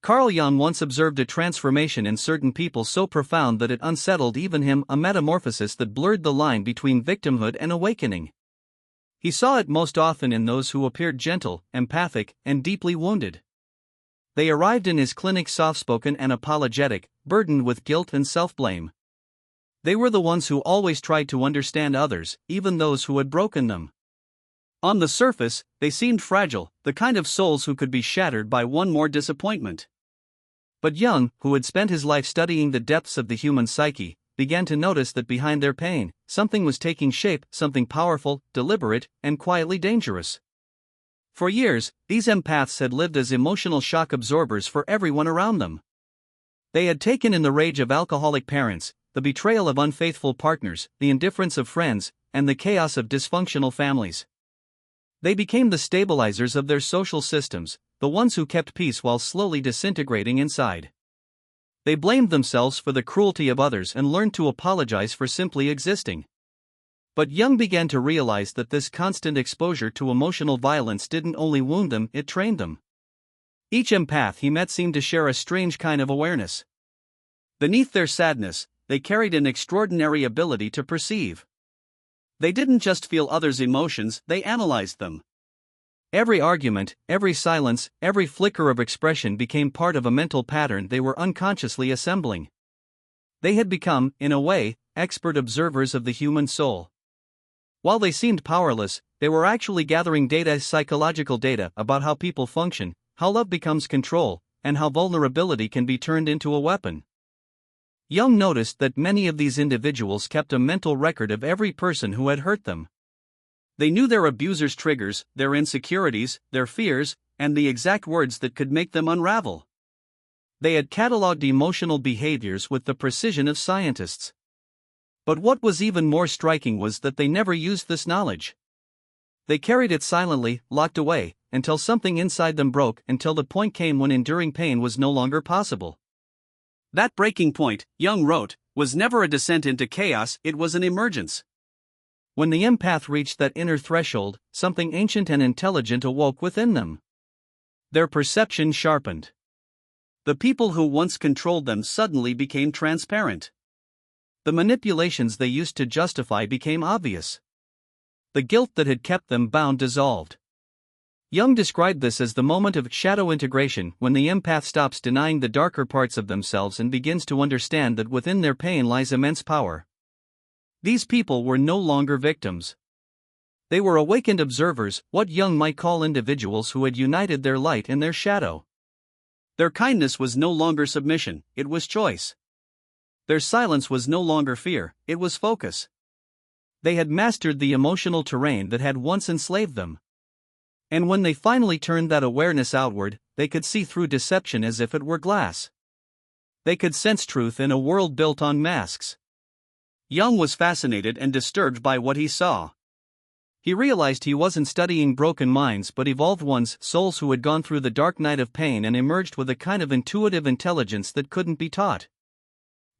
Carl Jung once observed a transformation in certain people so profound that it unsettled even him, a metamorphosis that blurred the line between victimhood and awakening. He saw it most often in those who appeared gentle, empathic, and deeply wounded. They arrived in his clinic soft-spoken and apologetic, burdened with guilt and self-blame. They were the ones who always tried to understand others, even those who had broken them. On the surface, they seemed fragile, the kind of souls who could be shattered by one more disappointment. But Jung, who had spent his life studying the depths of the human psyche, began to notice that behind their pain, something was taking shape, something powerful, deliberate, and quietly dangerous. For years, these empaths had lived as emotional shock absorbers for everyone around them. They had taken in the rage of alcoholic parents, the betrayal of unfaithful partners, the indifference of friends, and the chaos of dysfunctional families. They became the stabilizers of their social systems, the ones who kept peace while slowly disintegrating inside. They blamed themselves for the cruelty of others and learned to apologize for simply existing. But Jung began to realize that this constant exposure to emotional violence didn't only wound them, it trained them. Each empath he met seemed to share a strange kind of awareness. Beneath their sadness, they carried an extraordinary ability to perceive. They didn't just feel others' emotions, they analyzed them. Every argument, every silence, every flicker of expression became part of a mental pattern they were unconsciously assembling. They had become, in a way, expert observers of the human soul. While they seemed powerless, they were actually gathering data, psychological data, about how people function, how love becomes control, and how vulnerability can be turned into a weapon. Jung noticed that many of these individuals kept a mental record of every person who had hurt them. They knew their abusers' triggers, their insecurities, their fears, and the exact words that could make them unravel. They had cataloged emotional behaviors with the precision of scientists. But what was even more striking was that they never used this knowledge. They carried it silently, locked away, until something inside them broke, until the point came when enduring pain was no longer possible. That breaking point, Jung wrote, was never a descent into chaos, it was an emergence. When the empath reached that inner threshold, something ancient and intelligent awoke within them. Their perception sharpened. The people who once controlled them suddenly became transparent. The manipulations they used to justify became obvious. The guilt that had kept them bound dissolved. Jung described this as the moment of shadow integration, when the empath stops denying the darker parts of themselves and begins to understand that within their pain lies immense power. These people were no longer victims. They were awakened observers, what Jung might call individuals who had united their light and their shadow. Their kindness was no longer submission, it was choice. Their silence was no longer fear, it was focus. They had mastered the emotional terrain that had once enslaved them. And when they finally turned that awareness outward, they could see through deception as if it were glass. They could sense truth in a world built on masks. Jung was fascinated and disturbed by what he saw. He realized he wasn't studying broken minds but evolved ones, souls who had gone through the dark night of pain and emerged with a kind of intuitive intelligence that couldn't be taught.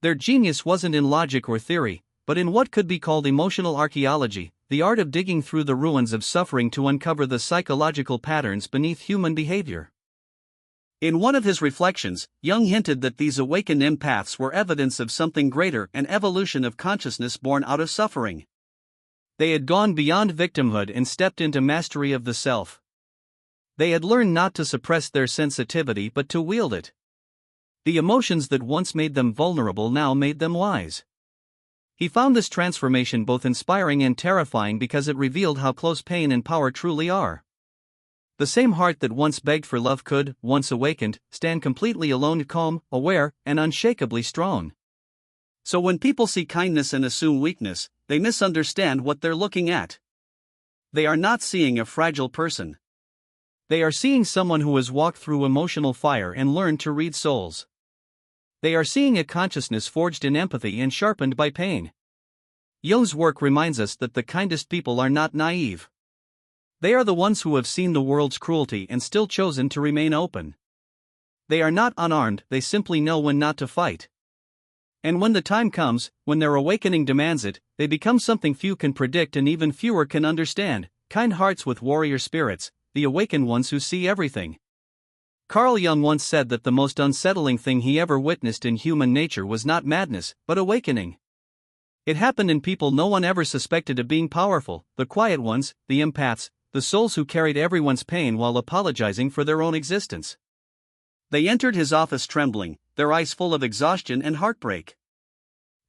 Their genius wasn't in logic or theory, but in what could be called emotional archaeology, the art of digging through the ruins of suffering to uncover the psychological patterns beneath human behavior. In one of his reflections, Jung hinted that these awakened empaths were evidence of something greater, an evolution of consciousness born out of suffering. They had gone beyond victimhood and stepped into mastery of the self. They had learned not to suppress their sensitivity but to wield it. The emotions that once made them vulnerable now made them wise. He found this transformation both inspiring and terrifying because it revealed how close pain and power truly are. The same heart that once begged for love could, once awakened, stand completely alone, calm, aware, and unshakably strong. So when people see kindness and assume weakness, they misunderstand what they're looking at. They are not seeing a fragile person. They are seeing someone who has walked through emotional fire and learned to read souls. They are seeing a consciousness forged in empathy and sharpened by pain. Jung's work reminds us that the kindest people are not naive. They are the ones who have seen the world's cruelty and still chosen to remain open. They are not unarmed, they simply know when not to fight. And when the time comes, when their awakening demands it, they become something few can predict and even fewer can understand, kind hearts with warrior spirits, the awakened ones who see everything. Carl Jung once said that the most unsettling thing he ever witnessed in human nature was not madness, but awakening. It happened in people no one ever suspected of being powerful, the quiet ones, the empaths, the souls who carried everyone's pain while apologizing for their own existence. They entered his office trembling, their eyes full of exhaustion and heartbreak.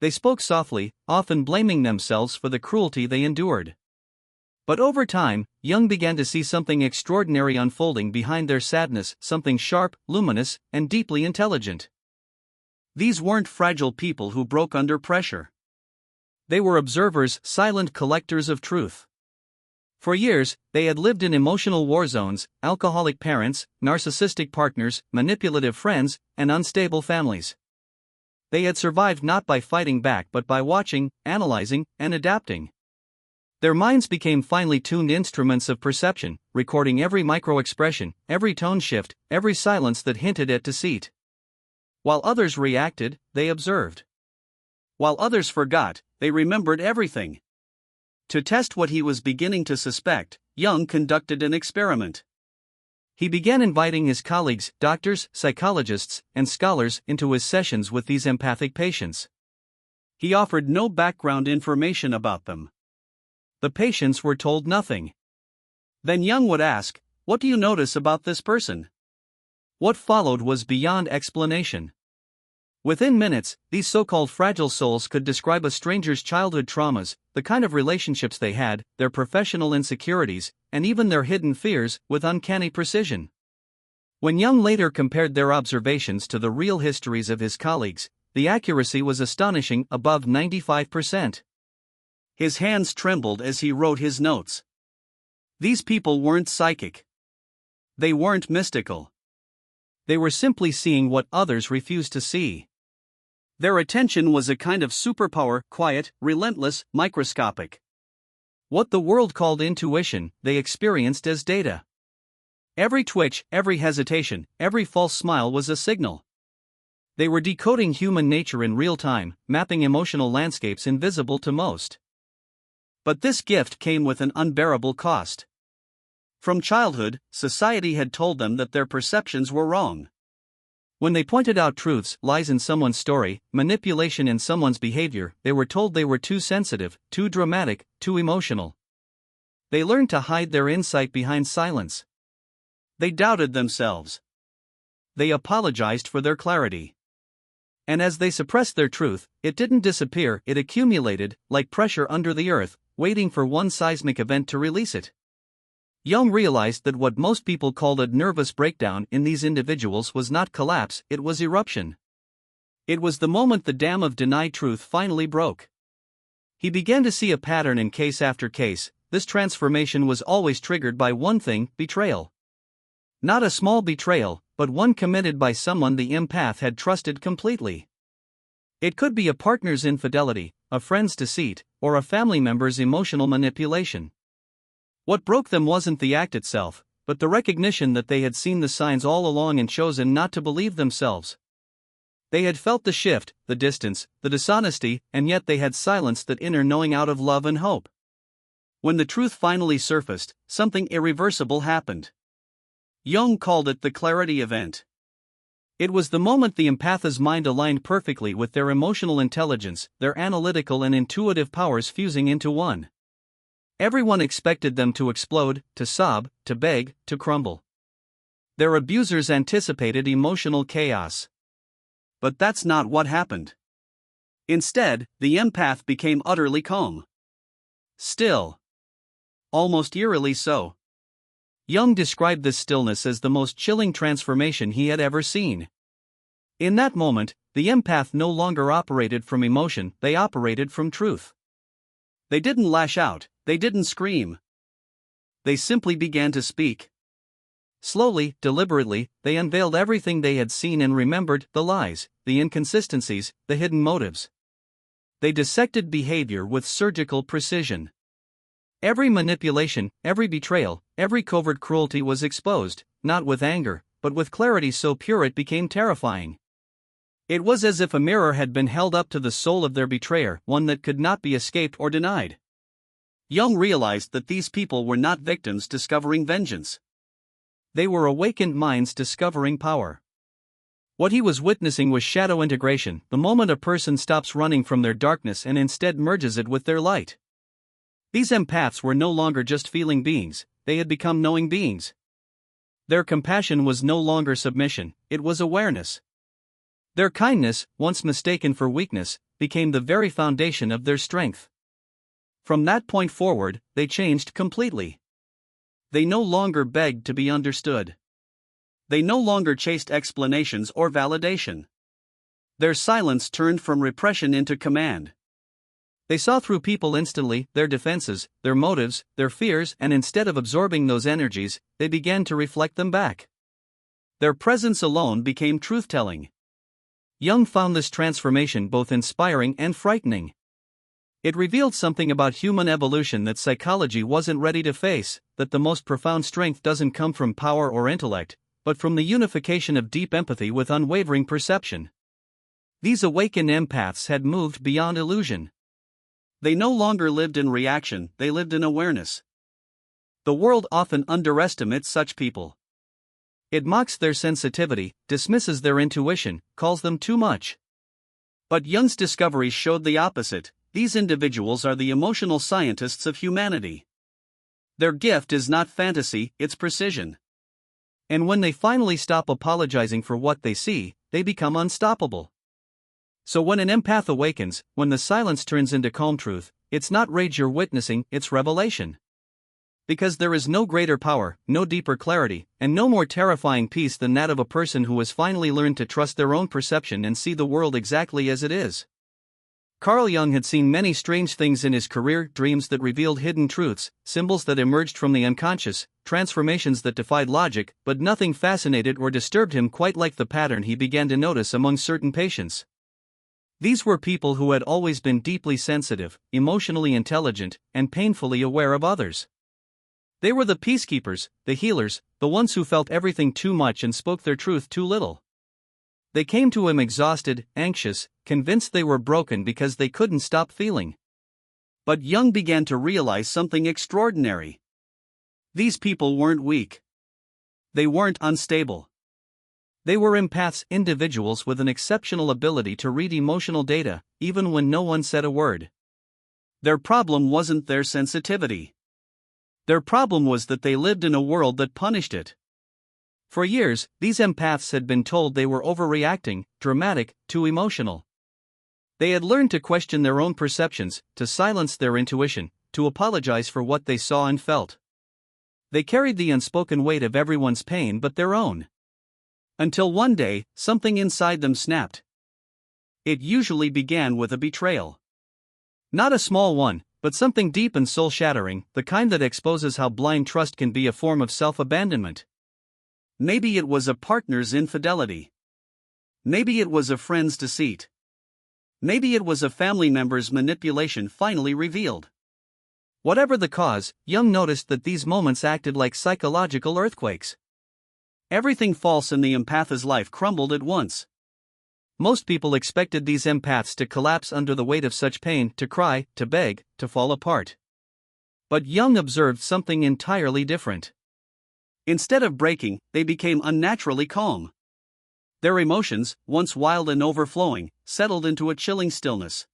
They spoke softly, often blaming themselves for the cruelty they endured. But over time, Jung began to see something extraordinary unfolding behind their sadness, something sharp, luminous, and deeply intelligent. These weren't fragile people who broke under pressure. They were observers, silent collectors of truth. For years, they had lived in emotional war zones, alcoholic parents, narcissistic partners, manipulative friends, and unstable families. They had survived not by fighting back but by watching, analyzing, and adapting. Their minds became finely tuned instruments of perception, recording every micro-expression, every tone shift, every silence that hinted at deceit. While others reacted, they observed. While others forgot, they remembered everything. To test what he was beginning to suspect, Jung conducted an experiment. He began inviting his colleagues, doctors, psychologists, and scholars into his sessions with these empathic patients. He offered no background information about them. The patients were told nothing. Then Jung would ask, "What do you notice about this person?" What followed was beyond explanation. Within minutes, these so-called fragile souls could describe a stranger's childhood traumas, the kind of relationships they had, their professional insecurities, and even their hidden fears, with uncanny precision. When Jung later compared their observations to the real histories of his colleagues, the accuracy was astonishing, above 95%. His hands trembled as he wrote his notes. These people weren't psychic. They weren't mystical. They were simply seeing what others refused to see. Their attention was a kind of superpower, quiet, relentless, microscopic. What the world called intuition, they experienced as data. Every twitch, every hesitation, every false smile was a signal. They were decoding human nature in real time, mapping emotional landscapes invisible to most. But this gift came with an unbearable cost. From childhood, society had told them that their perceptions were wrong. When they pointed out truths, lies in someone's story, manipulation in someone's behavior, they were told they were too sensitive, too dramatic, too emotional. They learned to hide their insight behind silence. They doubted themselves. They apologized for their clarity. And as they suppressed their truth, it didn't disappear, it accumulated, like pressure under the earth, waiting for one seismic event to release it. Jung realized that what most people called a nervous breakdown in these individuals was not collapse, it was eruption. It was the moment the dam of denied truth finally broke. He began to see a pattern in case after case. This transformation was always triggered by one thing: betrayal. Not a small betrayal, but one committed by someone the empath had trusted completely. It could be a partner's infidelity, a friend's deceit, or a family member's emotional manipulation. What broke them wasn't the act itself, but the recognition that they had seen the signs all along and chosen not to believe themselves. They had felt the shift, the distance, the dishonesty, and yet they had silenced that inner knowing out of love and hope. When the truth finally surfaced, something irreversible happened. Jung called it the clarity event. It was the moment the empath's mind aligned perfectly with their emotional intelligence, their analytical and intuitive powers fusing into one. Everyone expected them to explode, to sob, to beg, to crumble. Their abusers anticipated emotional chaos. But that's not what happened. Instead, the empath became utterly calm. Still. Almost eerily so. Jung described this stillness as the most chilling transformation he had ever seen. In that moment, the empath no longer operated from emotion, they operated from truth. They didn't lash out, they didn't scream. They simply began to speak. Slowly, deliberately, they unveiled everything they had seen and remembered: the lies, the inconsistencies, the hidden motives. They dissected behavior with surgical precision. Every manipulation, every betrayal, every covert cruelty was exposed, not with anger, but with clarity so pure it became terrifying. It was as if a mirror had been held up to the soul of their betrayer, one that could not be escaped or denied. Jung realized that these people were not victims discovering vengeance. They were awakened minds discovering power. What he was witnessing was shadow integration, the moment a person stops running from their darkness and instead merges it with their light. These empaths were no longer just feeling beings, they had become knowing beings. Their compassion was no longer submission, it was awareness. Their kindness, once mistaken for weakness, became the very foundation of their strength. From that point forward, they changed completely. They no longer begged to be understood. They no longer chased explanations or validation. Their silence turned from repression into command. They saw through people instantly, their defenses, their motives, their fears, and instead of absorbing those energies, they began to reflect them back. Their presence alone became truth-telling. Jung found this transformation both inspiring and frightening. It revealed something about human evolution that psychology wasn't ready to face, that the most profound strength doesn't come from power or intellect, but from the unification of deep empathy with unwavering perception. These awakened empaths had moved beyond illusion. They no longer lived in reaction, they lived in awareness. The world often underestimates such people. It mocks their sensitivity, dismisses their intuition, calls them too much. But Jung's discoveries showed the opposite. These individuals are the emotional scientists of humanity. Their gift is not fantasy, it's precision. And when they finally stop apologizing for what they see, they become unstoppable. So when an empath awakens, when the silence turns into calm truth, it's not rage you're witnessing, it's revelation. Because there is no greater power, no deeper clarity, and no more terrifying peace than that of a person who has finally learned to trust their own perception and see the world exactly as it is. Carl Jung had seen many strange things in his career, dreams that revealed hidden truths, symbols that emerged from the unconscious, transformations that defied logic, but nothing fascinated or disturbed him quite like the pattern he began to notice among certain patients. These were people who had always been deeply sensitive, emotionally intelligent, and painfully aware of others. They were the peacekeepers, the healers, the ones who felt everything too much and spoke their truth too little. They came to him exhausted, anxious, convinced they were broken because they couldn't stop feeling. But Jung began to realize something extraordinary. These people weren't weak. They weren't unstable. They were empaths, individuals with an exceptional ability to read emotional data, even when no one said a word. Their problem wasn't their sensitivity. Their problem was that they lived in a world that punished it. For years, these empaths had been told they were overreacting, dramatic, too emotional. They had learned to question their own perceptions, to silence their intuition, to apologize for what they saw and felt. They carried the unspoken weight of everyone's pain but their own. Until one day, something inside them snapped. It usually began with a betrayal. Not a small one, but something deep and soul-shattering, the kind that exposes how blind trust can be a form of self-abandonment. Maybe it was a partner's infidelity. Maybe it was a friend's deceit. Maybe it was a family member's manipulation finally revealed. Whatever the cause, Jung noticed that these moments acted like psychological earthquakes. Everything false in the empath's life crumbled at once. Most people expected these empaths to collapse under the weight of such pain, to cry, to beg, to fall apart. But Jung observed something entirely different. Instead of breaking, they became unnaturally calm. Their emotions, once wild and overflowing, settled into a chilling stillness.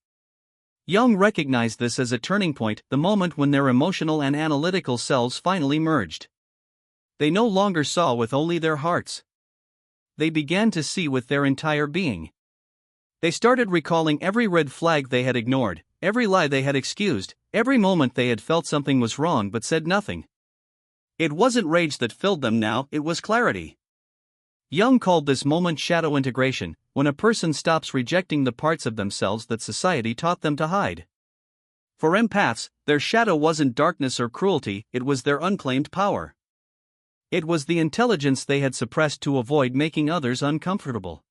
Jung recognized this as a turning point, the moment when their emotional and analytical selves finally merged. They no longer saw with only their hearts. They began to see with their entire being. They started recalling every red flag they had ignored, every lie they had excused, every moment they had felt something was wrong but said nothing. It wasn't rage that filled them now, it was clarity. Jung called this moment shadow integration, when a person stops rejecting the parts of themselves that society taught them to hide. For empaths, their shadow wasn't darkness or cruelty, it was their unclaimed power. It was the intelligence they had suppressed to avoid making others uncomfortable.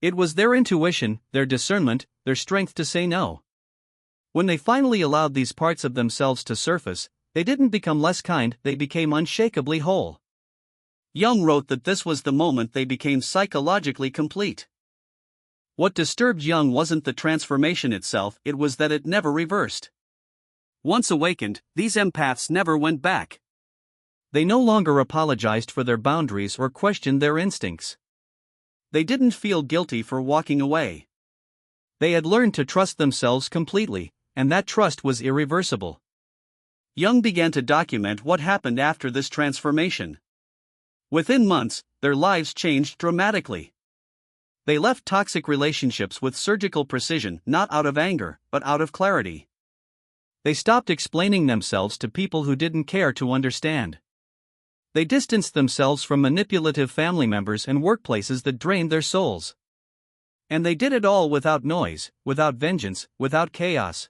It was their intuition, their discernment, their strength to say no. When they finally allowed these parts of themselves to surface, they didn't become less kind, they became unshakably whole. Jung wrote that this was the moment they became psychologically complete. What disturbed Jung wasn't the transformation itself, it was that it never reversed. Once awakened, these empaths never went back. They no longer apologized for their boundaries or questioned their instincts. They didn't feel guilty for walking away. They had learned to trust themselves completely, and that trust was irreversible. Jung began to document what happened after this transformation. Within months, their lives changed dramatically. They left toxic relationships with surgical precision, not out of anger, but out of clarity. They stopped explaining themselves to people who didn't care to understand. They distanced themselves from manipulative family members and workplaces that drained their souls. And they did it all without noise, without vengeance, without chaos.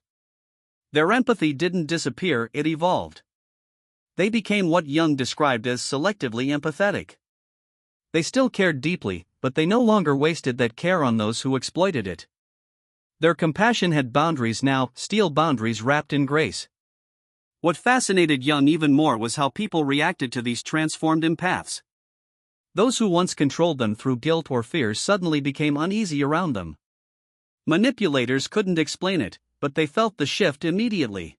Their empathy didn't disappear, it evolved. They became what Jung described as selectively empathetic. They still cared deeply, but they no longer wasted that care on those who exploited it. Their compassion had boundaries now, steel boundaries wrapped in grace. What fascinated Jung even more was how people reacted to these transformed empaths. Those who once controlled them through guilt or fear suddenly became uneasy around them. Manipulators couldn't explain it, but they felt the shift immediately.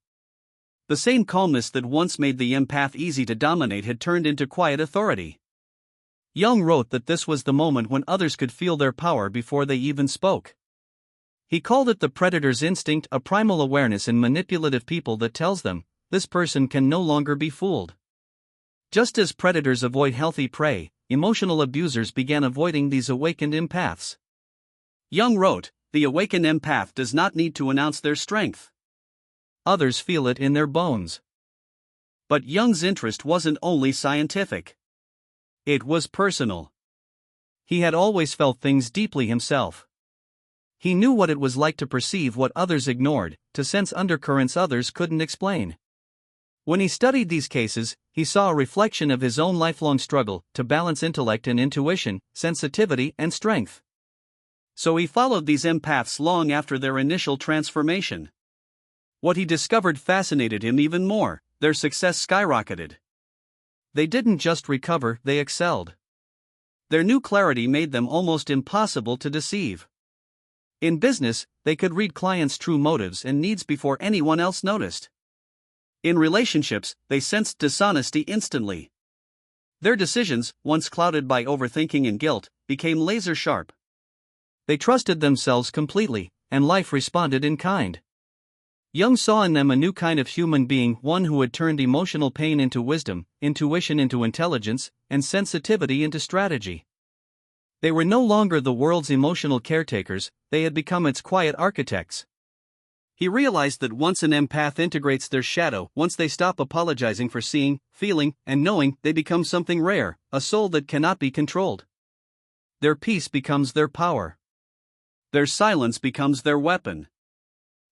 The same calmness that once made the empath easy to dominate had turned into quiet authority. Jung wrote that this was the moment when others could feel their power before they even spoke. He called it the predator's instinct, a primal awareness in manipulative people that tells them, this person can no longer be fooled. Just as predators avoid healthy prey, emotional abusers began avoiding these awakened empaths. Jung wrote, the awakened empath does not need to announce their strength. Others feel it in their bones. But Jung's interest wasn't only scientific. It was personal. He had always felt things deeply himself. He knew what it was like to perceive what others ignored, to sense undercurrents others couldn't explain. When he studied these cases, he saw a reflection of his own lifelong struggle to balance intellect and intuition, sensitivity and strength. So he followed these empaths long after their initial transformation. What he discovered fascinated him even more: their success skyrocketed. They didn't just recover, they excelled. Their new clarity made them almost impossible to deceive. In business, they could read clients' true motives and needs before anyone else noticed. In relationships, they sensed dishonesty instantly. Their decisions, once clouded by overthinking and guilt, became laser sharp. They trusted themselves completely, and life responded in kind. Jung saw in them a new kind of human being, one who had turned emotional pain into wisdom, intuition into intelligence, and sensitivity into strategy. They were no longer the world's emotional caretakers, they had become its quiet architects. He realized that once an empath integrates their shadow, once they stop apologizing for seeing, feeling, and knowing, they become something rare, a soul that cannot be controlled. Their peace becomes their power. Their silence becomes their weapon.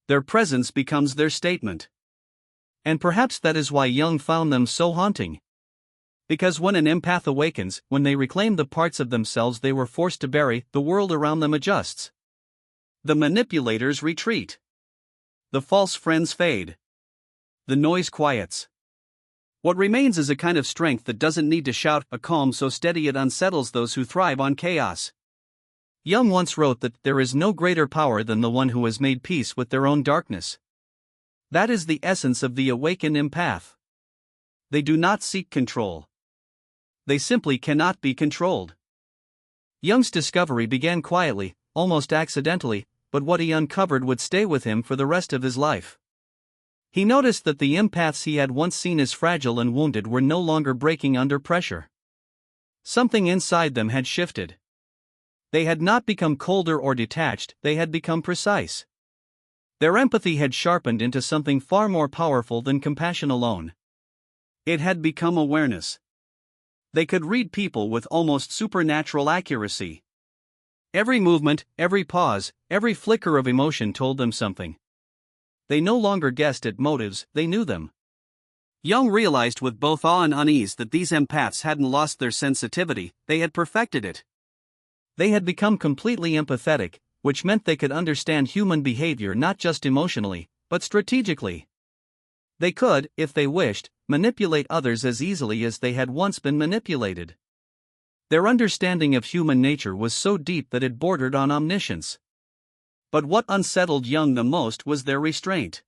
Their presence becomes their statement. And perhaps that is why Jung found them so haunting. Because when an empath awakens, when they reclaim the parts of themselves they were forced to bury, the world around them adjusts. The manipulators retreat. The false friends fade. The noise quiets. What remains is a kind of strength that doesn't need to shout, a calm so steady it unsettles those who thrive on chaos. Jung once wrote that there is no greater power than the one who has made peace with their own darkness. That is the essence of the awakened empath. They do not seek control. They simply cannot be controlled. Jung's discovery began quietly, almost accidentally, but what he uncovered would stay with him for the rest of his life. He noticed that the empaths he had once seen as fragile and wounded were no longer breaking under pressure. Something inside them had shifted. They had not become colder or detached, they had become precise. Their empathy had sharpened into something far more powerful than compassion alone. It had become awareness. They could read people with almost supernatural accuracy. Every movement, every pause, every flicker of emotion told them something. They no longer guessed at motives, they knew them. Jung realized with both awe and unease that these empaths hadn't lost their sensitivity, they had perfected it. They had become completely empathetic, which meant they could understand human behavior not just emotionally, but strategically. They could, if they wished, manipulate others as easily as they had once been manipulated. Their understanding of human nature was so deep that it bordered on omniscience. But what unsettled Jung the most was their restraint.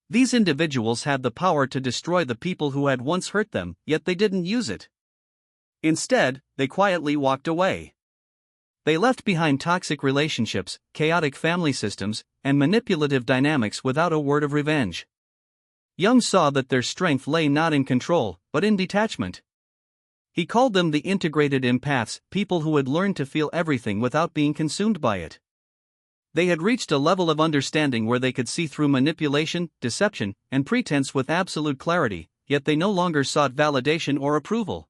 These individuals had the power to destroy the people who had once hurt them, yet they didn't use it. Instead, they quietly walked away. They left behind toxic relationships, chaotic family systems, and manipulative dynamics without a word of revenge. Jung saw that their strength lay not in control, but in detachment. He called them the integrated empaths, people who had learned to feel everything without being consumed by it. They had reached a level of understanding where they could see through manipulation, deception, and pretense with absolute clarity, yet they no longer sought validation or approval.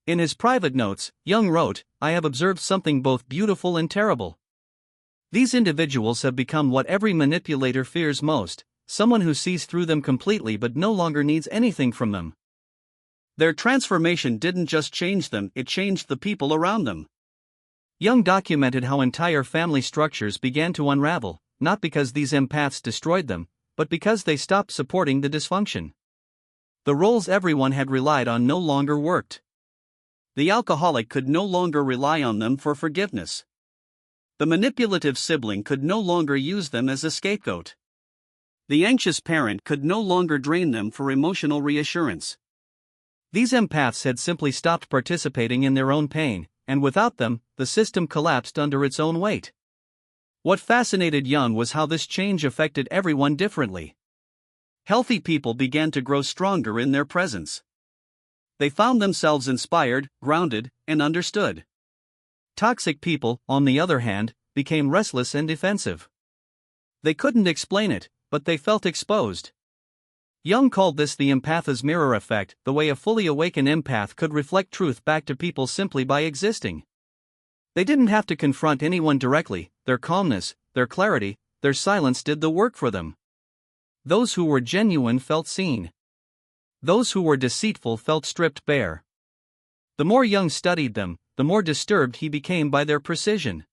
In his private notes, Jung wrote, "I have observed something both beautiful and terrible. These individuals have become what every manipulator fears most, someone who sees through them completely but no longer needs anything from them." Their transformation didn't just change them, it changed the people around them. Jung documented how entire family structures began to unravel, not because these empaths destroyed them, but because they stopped supporting the dysfunction. The roles everyone had relied on no longer worked. The alcoholic could no longer rely on them for forgiveness. The manipulative sibling could no longer use them as a scapegoat. The anxious parent could no longer drain them for emotional reassurance. These empaths had simply stopped participating in their own pain, and without them, the system collapsed under its own weight. What fascinated Jung was how this change affected everyone differently. Healthy people began to grow stronger in their presence. They found themselves inspired, grounded, and understood. Toxic people, on the other hand, became restless and defensive. They couldn't explain it, but they felt exposed. Jung called this the empath's mirror effect, the way a fully awakened empath could reflect truth back to people simply by existing. They didn't have to confront anyone directly, their calmness, their clarity, their silence did the work for them. Those who were genuine felt seen. Those who were deceitful felt stripped bare. The more Jung studied them, the more disturbed he became by their precision.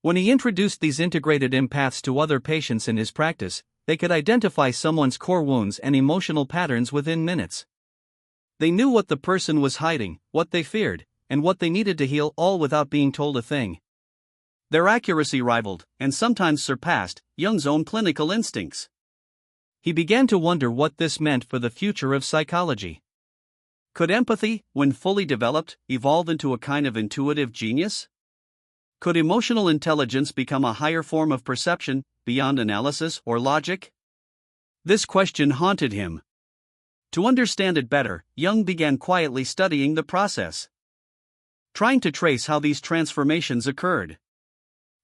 When he introduced these integrated empaths to other patients in his practice, they could identify someone's core wounds and emotional patterns within minutes. They knew what the person was hiding, what they feared, and what they needed to heal, all without being told a thing. Their accuracy rivaled, and sometimes surpassed, Jung's own clinical instincts. He began to wonder what this meant for the future of psychology. Could empathy, when fully developed, evolve into a kind of intuitive genius? Could emotional intelligence become a higher form of perception, beyond analysis or logic? This question haunted him. To understand it better, Jung began quietly studying the process, trying to trace how these transformations occurred.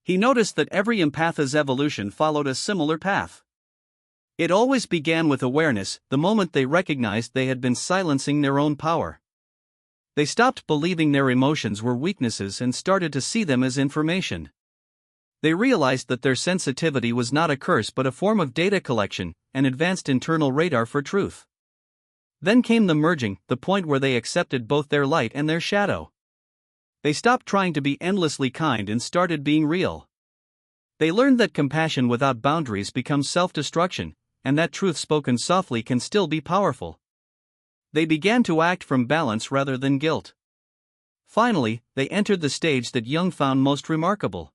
He noticed that every empath's evolution followed a similar path. It always began with awareness, the moment they recognized they had been silencing their own power. They stopped believing their emotions were weaknesses and started to see them as information. They realized that their sensitivity was not a curse but a form of data collection, an advanced internal radar for truth. Then came the merging, the point where they accepted both their light and their shadow. They stopped trying to be endlessly kind and started being real. They learned that compassion without boundaries becomes self-destruction, and that truth spoken softly can still be powerful. They began to act from balance rather than guilt. Finally, they entered the stage that Jung found most remarkable.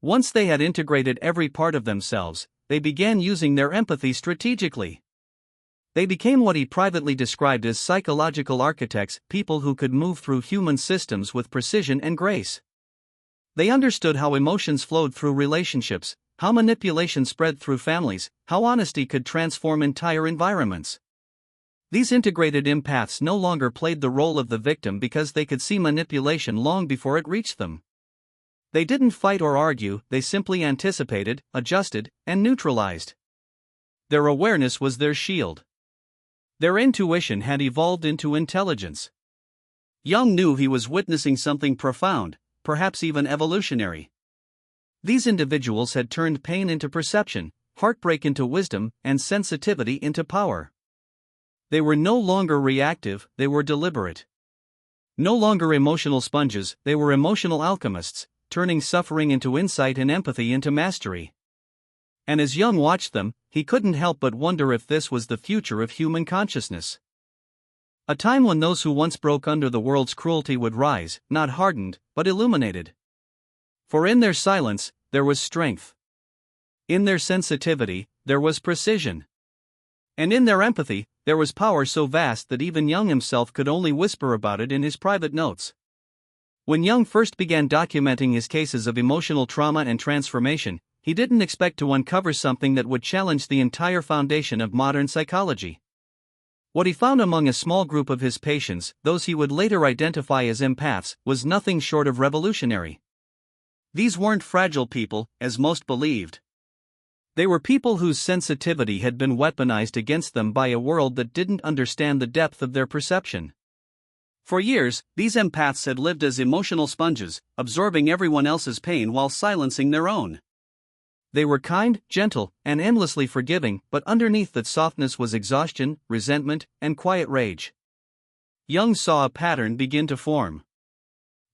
Once they had integrated every part of themselves, they began using their empathy strategically. They became what he privately described as psychological architects, people who could move through human systems with precision and grace. They understood how emotions flowed through relationships, how manipulation spread through families, how honesty could transform entire environments. These integrated empaths no longer played the role of the victim because they could see manipulation long before it reached them. They didn't fight or argue, they simply anticipated, adjusted, and neutralized. Their awareness was their shield. Their intuition had evolved into intelligence. Jung knew he was witnessing something profound, perhaps even evolutionary. These individuals had turned pain into perception, heartbreak into wisdom, and sensitivity into power. They were no longer reactive, they were deliberate. No longer emotional sponges, they were emotional alchemists, turning suffering into insight and empathy into mastery. And as Jung watched them, he couldn't help but wonder if this was the future of human consciousness. A time when those who once broke under the world's cruelty would rise, not hardened, but illuminated. For in their silence, there was strength. In their sensitivity, there was precision. And in their empathy, there was power so vast that even Jung himself could only whisper about it in his private notes. When Jung first began documenting his cases of emotional trauma and transformation, he didn't expect to uncover something that would challenge the entire foundation of modern psychology. What he found among a small group of his patients, those he would later identify as empaths, was nothing short of revolutionary. These weren't fragile people, as most believed. They were people whose sensitivity had been weaponized against them by a world that didn't understand the depth of their perception. For years, these empaths had lived as emotional sponges, absorbing everyone else's pain while silencing their own. They were kind, gentle, and endlessly forgiving, but underneath that softness was exhaustion, resentment, and quiet rage. Jung saw a pattern begin to form.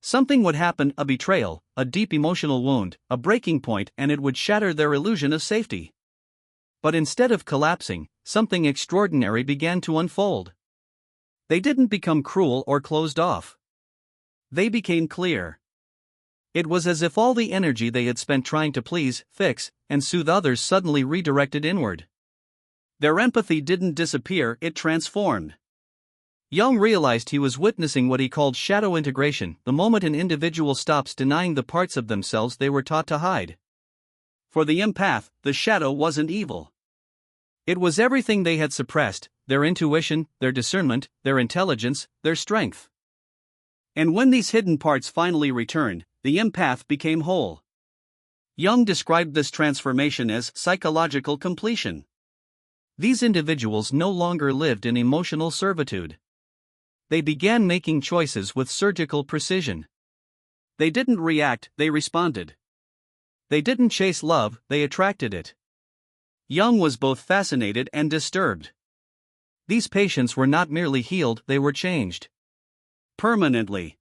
Something would happen, a betrayal, a deep emotional wound, a breaking point, and it would shatter their illusion of safety. But instead of collapsing, something extraordinary began to unfold. They didn't become cruel or closed off. They became clear. It was as if all the energy they had spent trying to please, fix, and soothe others suddenly redirected inward. Their empathy didn't disappear, it transformed. Jung realized he was witnessing what he called shadow integration, the moment an individual stops denying the parts of themselves they were taught to hide. For the empath, the shadow wasn't evil. It was everything they had suppressed: their intuition, their discernment, their intelligence, their strength. And when these hidden parts finally returned, the empath became whole. Jung described this transformation as psychological completion. These individuals no longer lived in emotional servitude. They began making choices with surgical precision. They didn't react, they responded. They didn't chase love, they attracted it. Jung was both fascinated and disturbed. These patients were not merely healed, they were changed. Permanently.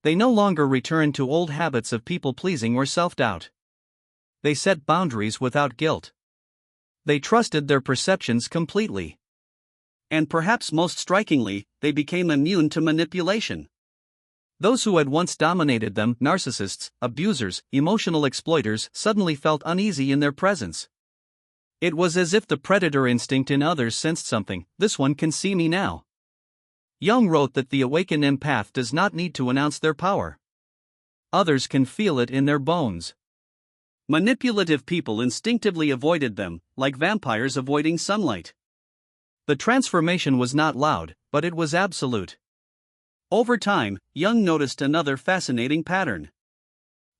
They no longer returned to old habits of people-pleasing or self-doubt. They set boundaries without guilt. They trusted their perceptions completely. And perhaps most strikingly, they became immune to manipulation. Those who had once dominated them, narcissists, abusers, emotional exploiters, suddenly felt uneasy in their presence. It was as if the predator instinct in others sensed something: this one can see me now. Jung wrote that the awakened empath does not need to announce their power. Others can feel it in their bones. Manipulative people instinctively avoided them, like vampires avoiding sunlight. The transformation was not loud, but it was absolute. Over time, Jung noticed another fascinating pattern.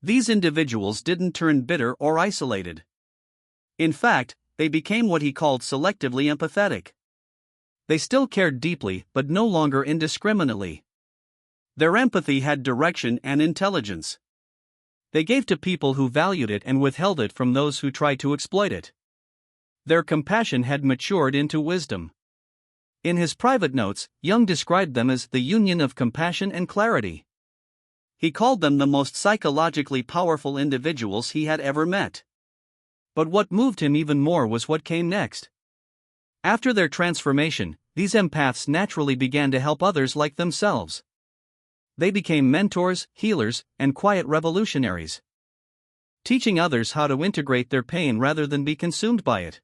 These individuals didn't turn bitter or isolated. In fact, they became what he called selectively empathetic. They still cared deeply, but no longer indiscriminately. Their empathy had direction and intelligence. They gave to people who valued it and withheld it from those who tried to exploit it. Their compassion had matured into wisdom. In his private notes, Jung described them as the union of compassion and clarity. He called them the most psychologically powerful individuals he had ever met. But what moved him even more was what came next. After their transformation, these empaths naturally began to help others like themselves. They became mentors, healers, and quiet revolutionaries, teaching others how to integrate their pain rather than be consumed by it.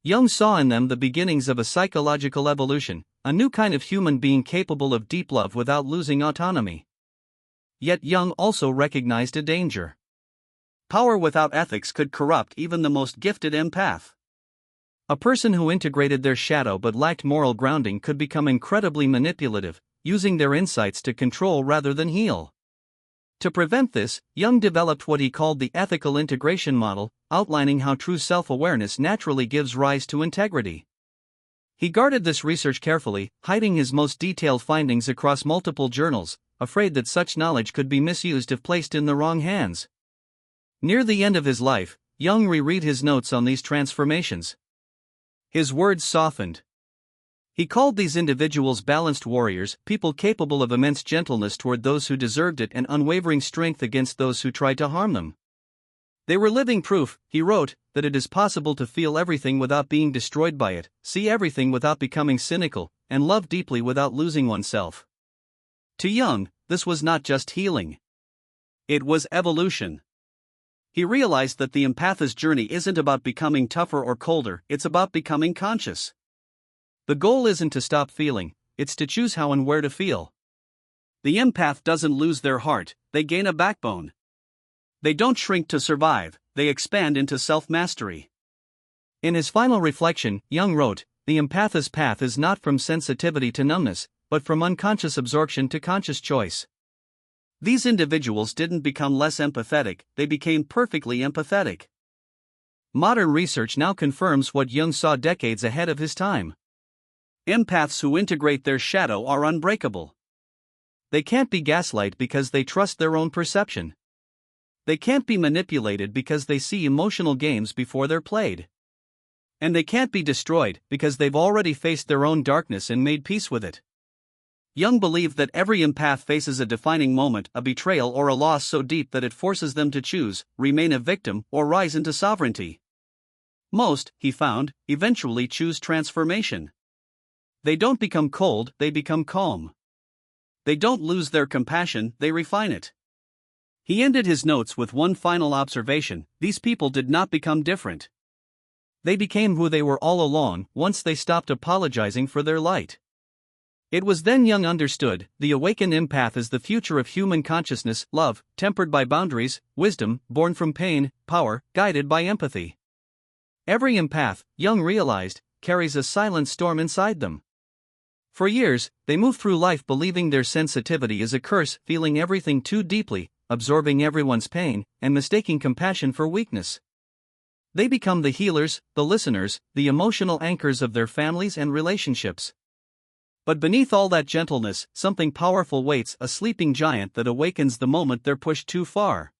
Jung saw in them the beginnings of a psychological evolution, a new kind of human being capable of deep love without losing autonomy. Yet Jung also recognized a danger. Power without ethics could corrupt even the most gifted empath. A person who integrated their shadow but lacked moral grounding could become incredibly manipulative, using their insights to control rather than heal. To prevent this, Jung developed what he called the ethical integration model, outlining how true self-awareness naturally gives rise to integrity. He guarded this research carefully, hiding his most detailed findings across multiple journals, afraid that such knowledge could be misused if placed in the wrong hands. Near the end of his life, Jung reread his notes on these transformations. His words softened. He called these individuals balanced warriors, people capable of immense gentleness toward those who deserved it and unwavering strength against those who tried to harm them. They were living proof, he wrote, that it is possible to feel everything without being destroyed by it, see everything without becoming cynical, and love deeply without losing oneself. To Jung, this was not just healing. It was evolution. He realized that the empath's journey isn't about becoming tougher or colder, it's about becoming conscious. The goal isn't to stop feeling, it's to choose how and where to feel. The empath doesn't lose their heart, they gain a backbone. They don't shrink to survive, they expand into self-mastery. In his final reflection, Jung wrote, "The empath's path is not from sensitivity to numbness, but from unconscious absorption to conscious choice." These individuals didn't become less empathetic, they became perfectly empathetic. Modern research now confirms what Jung saw decades ahead of his time. Empaths who integrate their shadow are unbreakable. They can't be gaslighted because they trust their own perception. They can't be manipulated because they see emotional games before they're played. And they can't be destroyed because they've already faced their own darkness and made peace with it. Jung believed that every empath faces a defining moment, a betrayal or a loss so deep that it forces them to choose, remain a victim, or rise into sovereignty. Most, he found, eventually choose transformation. They don't become cold, they become calm. They don't lose their compassion, they refine it. He ended his notes with one final observation: these people did not become different. They became who they were all along once they stopped apologizing for their light. It was then Jung understood, the awakened empath is the future of human consciousness, love, tempered by boundaries, wisdom, born from pain, power, guided by empathy. Every empath, Jung realized, carries a silent storm inside them. For years, they move through life believing their sensitivity is a curse, feeling everything too deeply, absorbing everyone's pain, and mistaking compassion for weakness. They become the healers, the listeners, the emotional anchors of their families and relationships. But beneath all that gentleness, something powerful waits, a sleeping giant that awakens the moment they're pushed too far.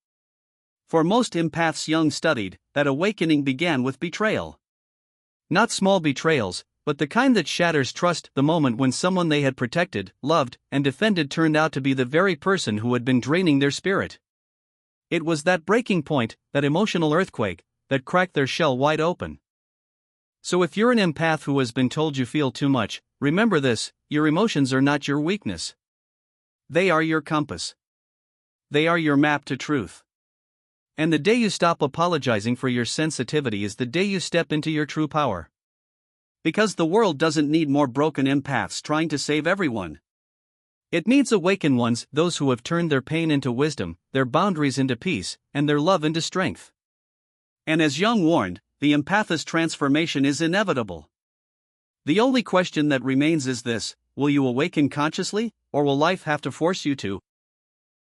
For most empaths Jung studied, that awakening began with betrayal. Not small betrayals, but the kind that shatters trust, the moment when someone they had protected, loved, and defended turned out to be the very person who had been draining their spirit. It was that breaking point, that emotional earthquake, that cracked their shell wide open. So if you're an empath who has been told you feel too much, remember this: your emotions are not your weakness. They are your compass. They are your map to truth. And the day you stop apologizing for your sensitivity is the day you step into your true power. Because the world doesn't need more broken empaths trying to save everyone. It needs awakened ones, those who have turned their pain into wisdom, their boundaries into peace, and their love into strength. And as Jung warned, the empath's transformation is inevitable. The only question that remains is this: will you awaken consciously, or will life have to force you to?